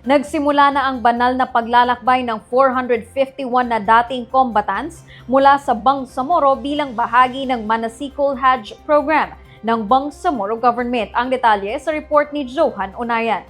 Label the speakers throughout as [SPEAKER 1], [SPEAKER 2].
[SPEAKER 1] Nagsimula na ang banal na paglalakbay ng 451 na dating combatants mula sa Bangsamoro bilang bahagi ng Manasiko Hajj program ng Bangsamoro government. Ang detalye sa report ni Johan Unayan.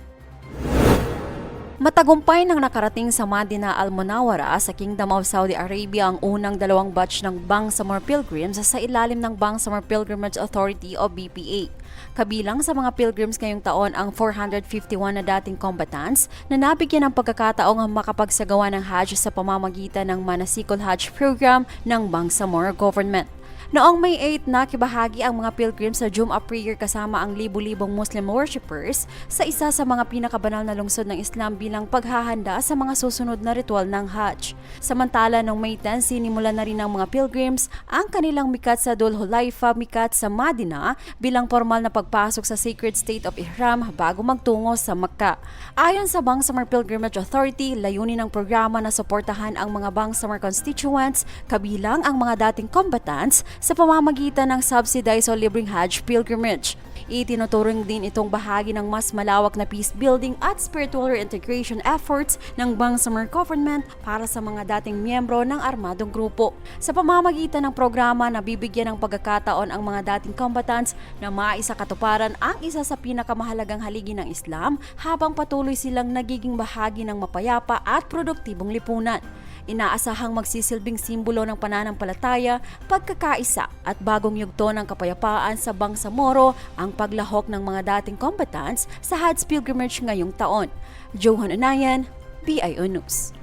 [SPEAKER 2] Matagumpay nang nakarating sa Madinah Al-Munawwara sa Kingdom of Saudi Arabia ang unang dalawang batch ng Bangsamoro Pilgrims sa ilalim ng Bangsamoro Pilgrimage Authority o BPA. Kabilang sa mga pilgrims ngayong taon ang 451 na dating combatants na nabigyan ng pagkakataong makapagsagawa ng Hajj sa pamamagitan ng Manasikul Hajj program ng Bangsamoro government. Noong May 8, nakibahagi ang mga pilgrims sa Jumu'ah prayer kasama ang libu-libong Muslim worshippers sa isa sa mga pinakabanal na lungsod ng Islam bilang paghahanda sa mga susunod na ritual ng Hajj. Samantala, noong May 10, sinimulan na rin ng mga pilgrims ang kanilang mikat sa Dhul Hulaifa mikat sa Madinah bilang formal na pagpasok sa sacred state of Ihram bago magtungo sa Makkah. Ayon sa Bangsamoro Pilgrimage Authority, layunin ng programa na suportahan ang mga Bangsamoro constituents kabilang ang mga dating combatants sa pamamagitan ng subsidized o libreng Hajj pilgrimage. Itinuturing din itong bahagi ng mas malawak na peace building at spiritual reintegration efforts ng Bangsamoro government para sa mga dating miyembro ng armadong grupo. Sa pamamagitan ng programa, nabibigyan ng pagkakataon ang mga dating combatants na maisakatuparan ang isa sa pinakamahalagang haligi ng Islam habang patuloy silang nagiging bahagi ng mapayapa at produktibong lipunan. Inaasahang magsisilbing simbolo ng pananampalataya, pagkakaisa at bagong yugto ng kapayapaan sa Bangsamoro ang paglahok ng mga dating combatants sa Hajj pilgrimage ngayong taon. Johan Unayan, PIO News.